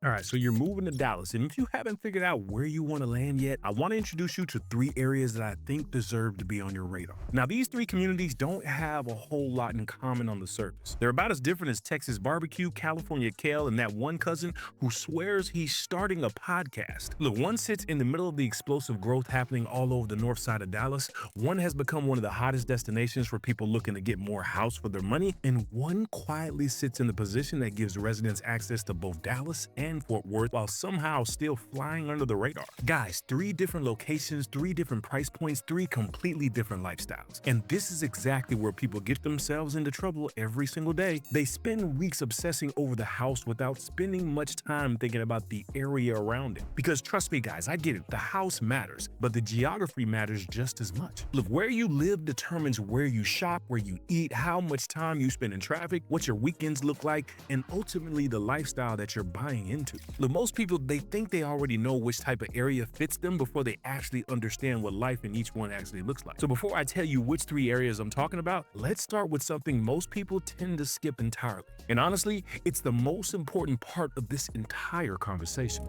All right, so you're moving to Dallas, and if you haven't figured out where you want to land yet, I want to introduce you to three areas that I think deserve to be on your radar. Now, these three communities don't have a whole lot in common on the surface. They're about as different as Texas barbecue, California kale, and that one cousin who swears he's starting a podcast. Look, one sits in the middle of the explosive growth happening all over the north side of Dallas, one has become one of the hottest destinations for people looking to get more house for their money, and one quietly sits in the position that gives residents access to both Dallas and Fort Worth while somehow still flying under the radar. Guys, three different locations, three different price points, three completely different lifestyles. And this is exactly where people get themselves into trouble every single day. They spend weeks obsessing over the house without spending much time thinking about the area around it. Because trust me guys, I get it, the house matters, but the geography matters just as much. Look, where you live determines where you shop, where you eat, how much time you spend in traffic, what your weekends look like, and ultimately the lifestyle that you're buying into. Look, most people, they think they already know which type of area fits them before they actually understand what life in each one actually looks like. So before I tell you which three areas I'm talking about, let's start with something most people tend to skip entirely. And honestly, it's the most important part of this entire conversation.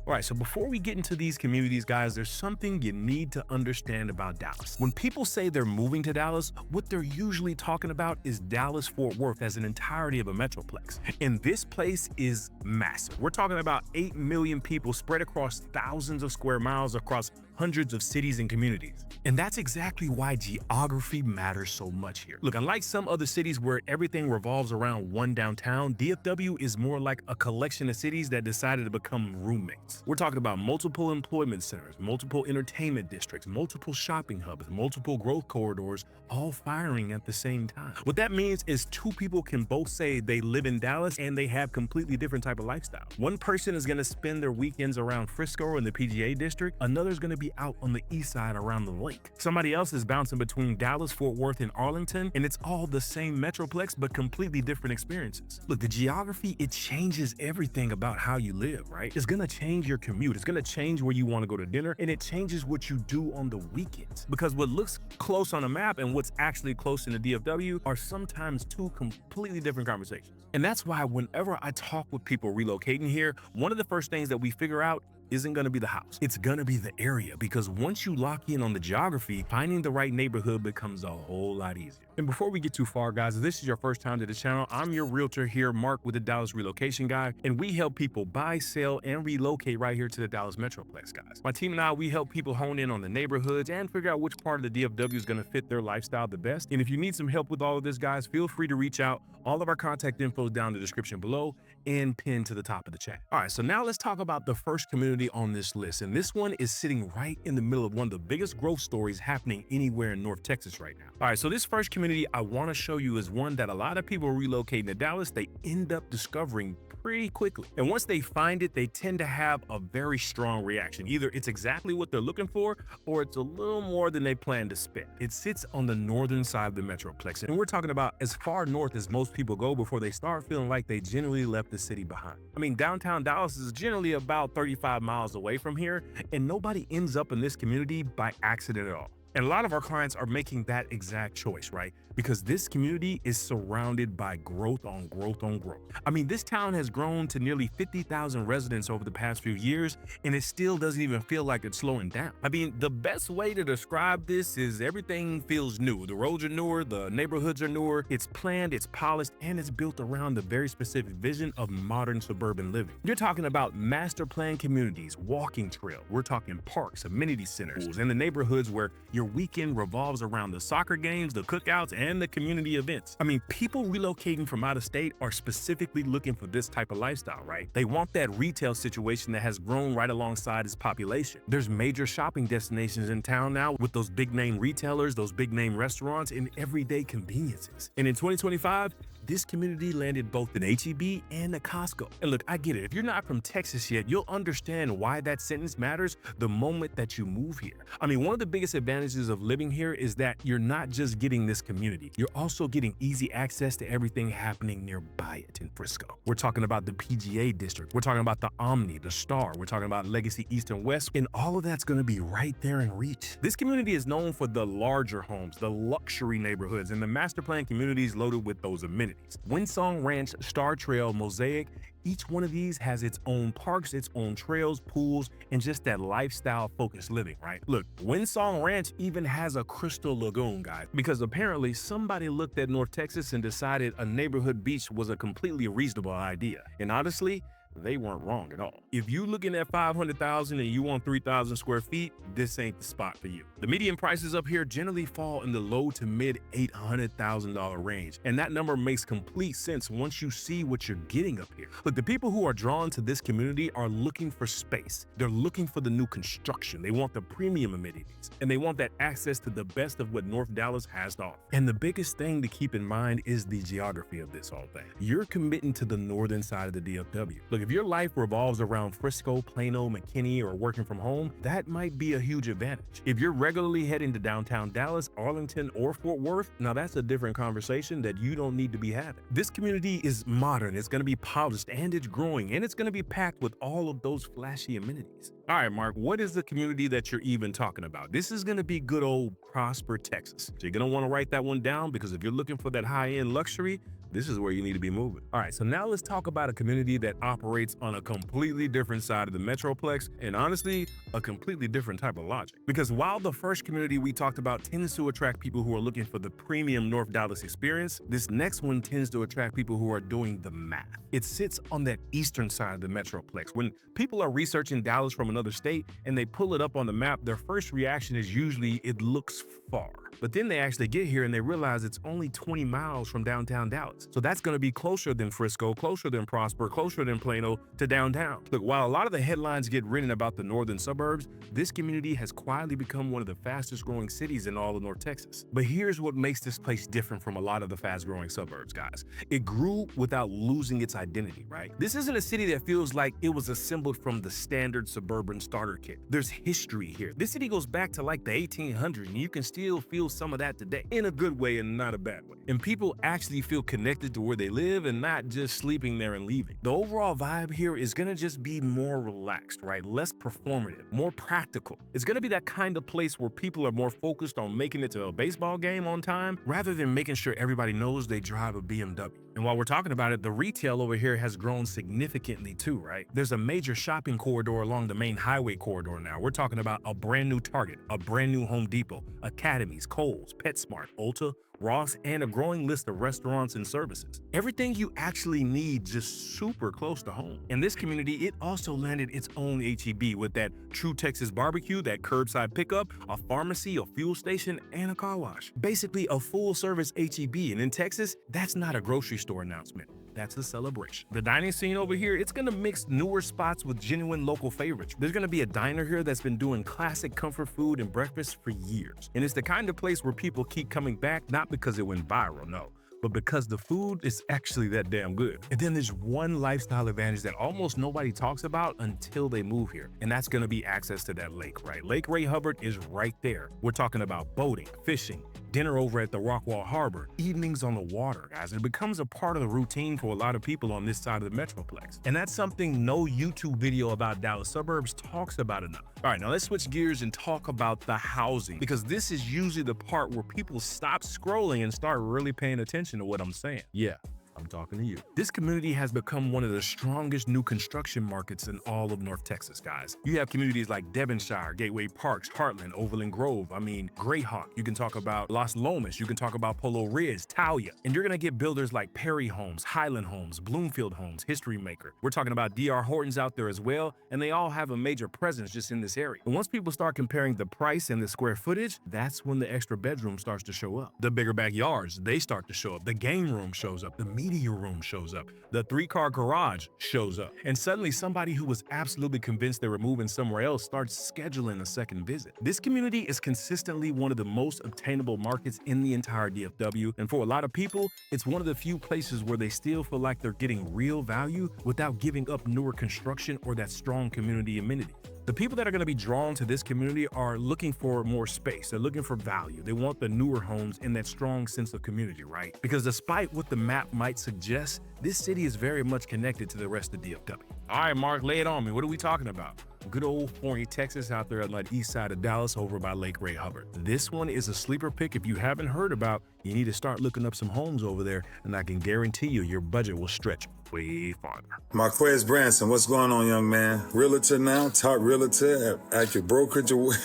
All right, so before we get into these communities, guys, there's something you need to understand about Dallas. When people say they're moving to Dallas, what they're usually talking about is Dallas-Fort Worth as an entirety of a Metroplex. And this place is massive. We're talking about 8 million people spread across thousands of square miles across hundreds of cities and communities. And that's exactly why geography matters so much here. Look, unlike some other cities where everything revolves around one downtown, DFW is more like a collection of cities that decided to become roommates. We're talking about multiple employment centers, multiple entertainment districts, multiple shopping hubs, multiple growth corridors, all firing at the same time. What that means is two people can both say they live in Dallas and they have completely different type of lifestyle. One person is gonna spend their weekends around Frisco in the PGA district, another's gonna be out on the east side around the lake. Somebody else is bouncing between Dallas, Fort Worth, and Arlington, and it's all the same Metroplex, but completely different experiences. Look, the geography, it changes everything about how you live, right? It's gonna change your commute, it's gonna change where you wanna go to dinner, and it changes what you do on the weekends. Because what looks close on a map and what's actually close in the DFW are sometimes two completely different conversations. And that's why whenever I talk with people relocating here, one of the first things that we figure out isn't going to be the house. It's going to be the area, because once you lock in on the geography, finding the right neighborhood becomes a whole lot easier. And before we get too far, guys, if this is your first time to the channel, I'm your realtor here, Mark with the Dallas Relocation Guy, and we help people buy, sell, and relocate right here to the Dallas Metroplex, guys. My team and I, we help people hone in on the neighborhoods and figure out which part of the DFW is going to fit their lifestyle the best. And if you need some help with all of this, guys, feel free to reach out. All of our contact info is down in the description below and pinned to the top of the chat. All right, so now let's talk about the first community on this list. And this one is sitting right in the middle of one of the biggest growth stories happening anywhere in North Texas right now. All right, so this first community I want to show you is one that a lot of people relocating to Dallas, they end up discovering pretty quickly. And once they find it, they tend to have a very strong reaction. Either it's exactly what they're looking for, or it's a little more than they plan to spend. It sits on the northern side of the Metroplex. And we're talking about as far north as most people go before they start feeling like they generally left the city behind. I mean, downtown Dallas is generally about 35 miles away from here, and nobody ends up in this community by accident at all. And a lot of our clients are making that exact choice, right? Because this community is surrounded by growth on growth on growth. I mean, this town has grown to nearly 50,000 residents over the past few years, and it still doesn't even feel like it's slowing down. I mean, the best way to describe this is everything feels new. The roads are newer, the neighborhoods are newer, it's planned, it's polished, and it's built around the very specific vision of modern suburban living. You're talking about master plan communities, walking trail, we're talking parks, amenity centers, and the neighborhoods where your weekend revolves around the soccer games, the cookouts, and the community events. I mean, people relocating from out of state are specifically looking for this type of lifestyle, right? They want that retail situation that has grown right alongside its population. There's major shopping destinations in town now with those big name retailers, those big name restaurants, and everyday conveniences. And in 2025, This community landed both an H-E-B and a Costco. And look, I get it. If you're not from Texas yet, you'll understand why that sentence matters the moment that you move here. I mean, one of the biggest advantages of living here is that you're not just getting this community, you're also getting easy access to everything happening nearby it in Frisco. We're talking about the PGA district, we're talking about the Omni, the Star, we're talking about Legacy East and West, and all of that's going to be right there in reach. This community is known for the larger homes, the luxury neighborhoods, and the master plan communities loaded with those amenities. Windsong Ranch, Star Trail, Mosaic, each one of these has its own parks, its own trails, pools, and just that lifestyle-focused living, right? Look, Windsong Ranch even has a crystal lagoon, guys, because apparently somebody looked at North Texas and decided a neighborhood beach was a completely reasonable idea. And honestly, they weren't wrong at all. If you're looking at $500,000 and you want 3,000 square feet, this ain't the spot for you. The median prices up here generally fall in the low to mid $800,000 range, and that number makes complete sense once you see what you're getting up here. Look, the people who are drawn to this community are looking for space. They're looking for the new construction. They want the premium amenities, and they want that access to the best of what North Dallas has to offer. And the biggest thing to keep in mind is the geography of this whole thing. You're committing to the northern side of the DFW. Look, if your life revolves around Frisco, Plano, McKinney, or working from home, that might be a huge advantage. If you're regularly heading to downtown Dallas, Arlington, or Fort Worth, now that's a different conversation that you don't need to be having. This community is modern, it's going to be polished, and it's growing, and it's going to be packed with all of those flashy amenities. All right, Mark, what is the community that you're even talking about? This is going to be good old Prosper, Texas. So you're going to want to write that one down, because if you're looking for that high-end luxury, this is where you need to be moving. All right, so now let's talk about a community that operates on a completely different side of the Metroplex, and honestly, a completely different type of logic. Because while the first community we talked about tends to attract people who are looking for the premium North Dallas experience, this next one tends to attract people who are doing the math. It sits on that eastern side of the Metroplex. When people are researching Dallas from another state and they pull it up on the map, their first reaction is usually it looks far. But then they actually get here and they realize it's only 20 miles from downtown Dallas. So that's going to be closer than Frisco, closer than Prosper, closer than Plano to downtown. Look, while a lot of the headlines get written about the northern suburbs, this community has quietly become one of the fastest growing cities in all of North Texas. But here's what makes this place different from a lot of the fast growing suburbs, guys. It grew without losing its identity, right? This isn't a city that feels like it was assembled from the standard suburban starter kit. There's history here. This city goes back to like the 1800s, and you can still feel some of that today, in a good way and not a bad way. And people actually feel connected to where they live and not just sleeping there and leaving. The overall vibe here is gonna just be more relaxed, right? Less performative, more practical. It's gonna be that kind of place where people are more focused on making it to a baseball game on time rather than making sure everybody knows they drive a BMW. And while we're talking about it, the retail over here has grown significantly too, right? There's a major shopping corridor along the main highway corridor now. We're talking about a brand new Target, a brand new Home Depot, Academies, Kohl's, PetSmart, Ulta, Ross, and a growing list of restaurants and services. Everything you actually need just super close to home. In this community, it also landed its own H-E-B with that true Texas barbecue, that curbside pickup, a pharmacy, a fuel station, and a car wash. Basically a full service H-E-B, and in Texas, that's not a grocery store announcement. That's a celebration. The dining scene over here, it's gonna mix newer spots with genuine local favorites. There's gonna be a diner here that's been doing classic comfort food and breakfast for years. And it's the kind of place where people keep coming back, not because it went viral, no, but because the food is actually that damn good. And then there's one lifestyle advantage that almost nobody talks about until they move here, and that's gonna be access to that lake, right? Lake Ray Hubbard is right there. We're talking about boating, fishing, dinner over at the Rockwall Harbor, evenings on the water, guys. It becomes a part of the routine for a lot of people on this side of the Metroplex. And that's something no YouTube video about Dallas suburbs talks about enough. All right, now let's switch gears and talk about the housing, because this is usually the part where people stop scrolling and start really paying attention to what I'm saying. Yeah, I'm talking to you. This community has become one of the strongest new construction markets in all of North Texas, guys. You have communities like Devonshire, Gateway Parks, Heartland, Overland Grove, Greyhawk. You can talk about Las Lomas. You can talk about Polo Ridge, Talia. And you're gonna get builders like Perry Homes, Highland Homes, Bloomfield Homes, History Maker. We're talking about D.R. Horton's out there as well, and they all have a major presence just in this area. And once people start comparing the price and the square footage, that's when the extra bedroom starts to show up. The bigger backyards, they start to show up. The game room shows up. The media media room shows up. The 3-car garage shows up. And suddenly somebody who was absolutely convinced they were moving somewhere else starts scheduling a second visit. This community is consistently one of the most obtainable markets in the entire DFW. And for a lot of people, it's one of the few places where they still feel like they're getting real value without giving up newer construction or that strong community amenity. The people that are going to be drawn to this community are looking for more space. They're looking for value. They want the newer homes and that strong sense of community, right? Because despite what the map might suggest, this city is very much connected to the rest of DFW. All right, Mark, lay it on me. What are we talking about? Good old Forney, Texas, out there on the east side of Dallas over by Lake Ray Hubbard. This one is a sleeper pick. If you haven't heard about, you need to start looking up some homes over there, and I can guarantee you your budget will stretch way farther. Marquez Branson, what's going on, young man? Realtor now, top realtor at your brokerage away.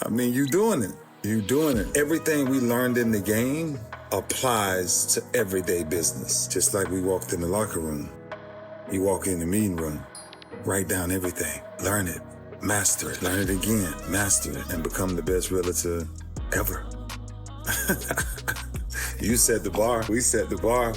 I mean, you doing it. You doing it. Everything we learned in the game applies to everyday business. Just like we walked in the locker room. You walk in the meeting room, write down everything, learn it, master it, learn it again, master it, and become the best realtor ever. You set the bar, we set the bar.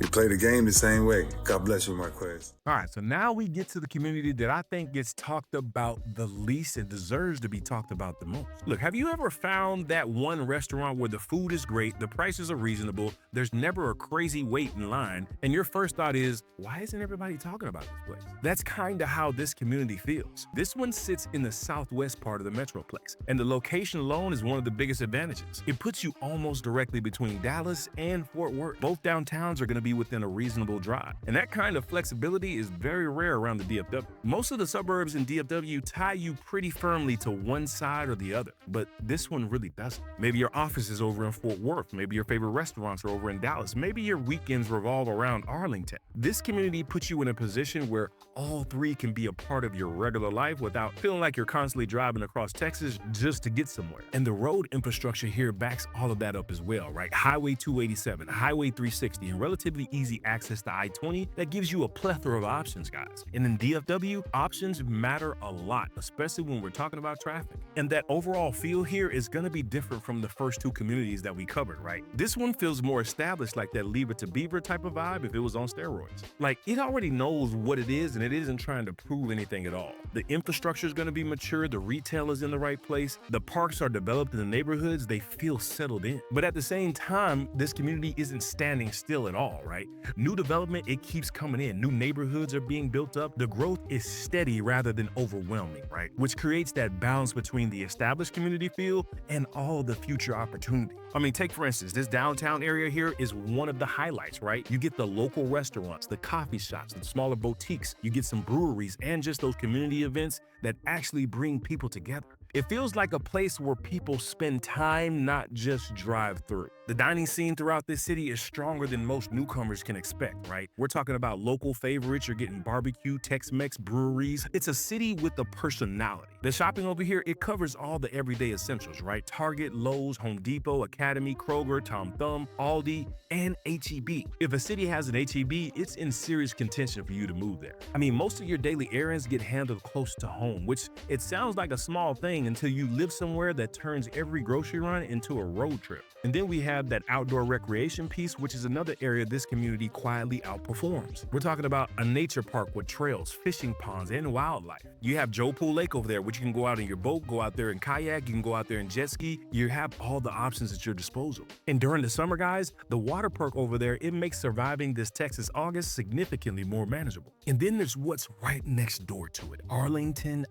We play the game the same way. God bless you, Marquez. All right, so now we get to the community that I think gets talked about the least and deserves to be talked about the most. Look, have you ever found that one restaurant where the food is great, the prices are reasonable, there's never a crazy wait in line, and your first thought is, why isn't everybody talking about this place? That's kind of how this community feels. This one sits in the southwest part of the Metroplex, and the location alone is one of the biggest advantages. It puts you almost directly between Dallas and Fort Worth. Both downtowns are going to be within a reasonable drive, and that kind of flexibility is very rare around the DFW. Most of the suburbs in DFW tie you pretty firmly to one side or the other, but this one really doesn't. Maybe your office is over in Fort Worth, maybe your favorite restaurants are over in Dallas, maybe your weekends revolve around Arlington. This community puts you in a position where all three can be a part of your regular life without feeling like you're constantly driving across Texas just to get somewhere. And the road infrastructure here backs all of that up as well, right? Highway 287, Highway 360, and relatively easy access to I-20 that gives you a plethora of options, guys. And in DFW, options matter a lot, especially when we're talking about traffic. And that overall feel here is going to be different from the first two communities that we covered, right? This one feels more established, like that Leave It to Beaver type of vibe if it was on steroids. Like, it already knows what it is and it isn't trying to prove anything at all. The infrastructure is going to be mature, the retail is in the right place, the parks are developed in the neighborhoods, they feel settled in. But at the same time, this community isn't standing still at all, right? New development, it keeps coming in. New neighborhoods are being built up. The growth is steady rather than overwhelming, right? Which creates that balance between the established community feel and all the future opportunity. I mean, take for instance, this downtown area here is one of the highlights, right? You get the local restaurants, the coffee shops, the smaller boutiques, you get some breweries and just those community events that actually bring people together. It feels like a place where people spend time, not just drive through. The dining scene throughout this city is stronger than most newcomers can expect, right? We're talking about local favorites. You're getting barbecue, Tex-Mex, breweries. It's a city with a personality. The shopping over here, it covers all the everyday essentials, right? Target, Lowe's, Home Depot, Academy, Kroger, Tom Thumb, Aldi, and H-E-B. If a city has an H-E-B, it's in serious contention for you to move there. I mean, most of your daily errands get handled close to home, which it sounds like a small thing until you live somewhere that turns every grocery run into a road trip. And then we have that outdoor recreation piece, which is another area this community quietly outperforms. We're talking about a nature park with trails, fishing ponds, and wildlife. You have Joe Pool Lake over there, which you can go out in your boat, go out there and kayak, you can go out there and jet ski. You have all the options at your disposal. And during the summer, guys, the water park over there, it makes surviving this Texas August significantly more manageable. And then there's what's right next door to it. Arlington,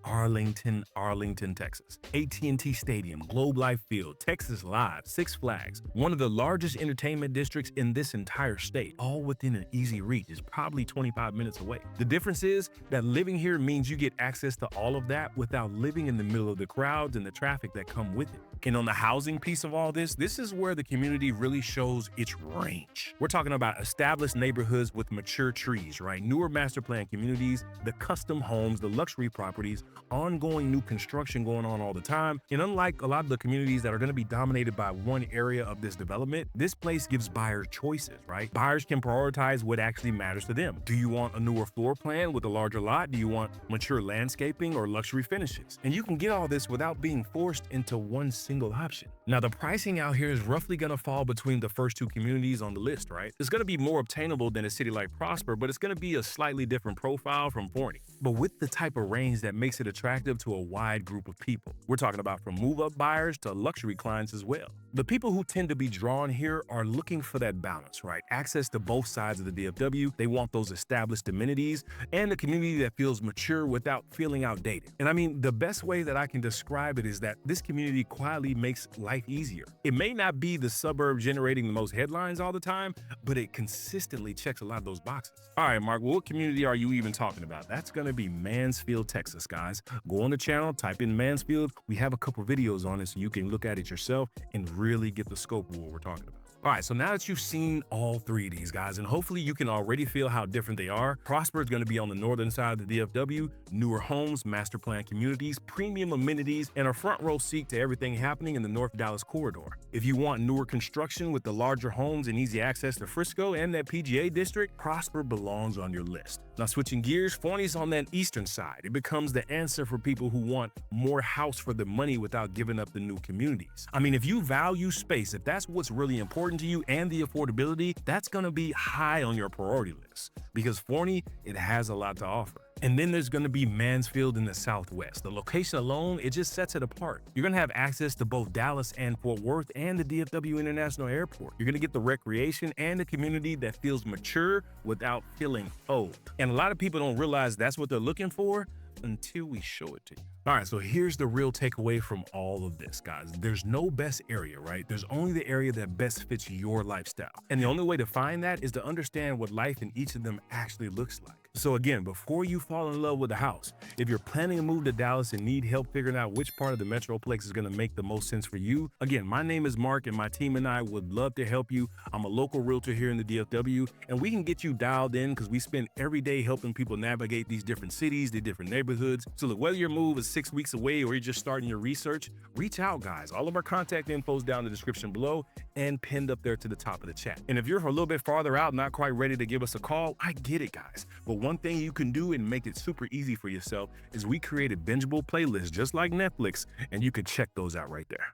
Texas. AT&T Stadium, Globe Life Field, Texas Live, Six Flags, one of the largest entertainment districts in this entire state, all within an easy reach. It's probably 25 minutes away. The difference is that living here means you get access to all of that without living in the middle of the crowds and the traffic that come with it. And on the housing piece of all this is where the community really shows its range. We're talking about established neighborhoods with mature trees, right? Newer master plan communities, the custom homes, the luxury properties, ongoing new construction going on all the time. And unlike a lot of the communities that are going to be dominated by one area of this development, this place gives buyers choices, right? Buyers can prioritize what actually matters to them. Do you want a newer floor plan with a larger lot? Do you want mature landscaping or luxury finishes? And you can get all this without being forced into one single option. Now, the pricing out here is roughly going to fall between the first two communities on the list, right? It's going to be more obtainable than a city like Prosper, but it's going to be a slightly different profile from Forney, but with the type of range that makes it attractive to a wide group of people. We're talking about from move-up buyers to luxury clients as well. The people who tend to be drawn here are looking for that balance, right? Access to both sides of the DFW. They want those established amenities and a community that feels mature without feeling outdated. And I mean, the best way that I can describe it is that this community quietly makes life easier. It may not be the suburb generating the most headlines all the time, but it consistently checks a lot of those boxes. All right, Mark, what community are you even talking about? That's going to be Mansfield, Texas, guys. Go on the channel, type in Mansfield. We have a couple videos on it so you can look at it yourself and really get the scope of what we're talking about. All right, so now that you've seen all three of these guys, and hopefully you can already feel how different they are, Prosper is going to be on the northern side of the DFW, newer homes, master plan communities, premium amenities, and a front row seat to everything happening in the North Dallas corridor. If you want newer construction with the larger homes and easy access to Frisco and that PGA district, Prosper belongs on your list. Now, switching gears, Forney's on that eastern side. It becomes the answer for people who want more house for the money without giving up the new communities. I mean, if you value space, if that's what's really important to you and the affordability, that's going to be high on your priority list because Forney, it has a lot to offer. And then there's going to be Mansfield in the southwest. The location alone, it just sets it apart. You're going to have access to both Dallas and Fort Worth and the DFW International Airport. You're going to get the recreation and the community that feels mature without feeling old. And a lot of people don't realize that's what they're looking for until we show it to you. All right, so here's the real takeaway from all of this, guys. There's no best area, right? There's only the area that best fits your lifestyle. And the only way to find that is to understand what life in each of them actually looks like. So again, before you fall in love with a house, if you're planning a move to Dallas and need help figuring out which part of the Metroplex is going to make the most sense for you, again, my name is Mark and my team and I would love to help you. I'm a local realtor here in the DFW, and we can get you dialed in because we spend every day helping people navigate these different cities, the different neighborhoods. So look, whether your move is 6 weeks away or you're just starting your research, reach out, guys. All of our contact info is down in the description below and pinned up there to the top of the chat. And if you're a little bit farther out, not quite ready to give us a call, I get it, guys. But one thing you can do and make it super easy for yourself is we created bingeable playlists just like Netflix, and you can check those out right there.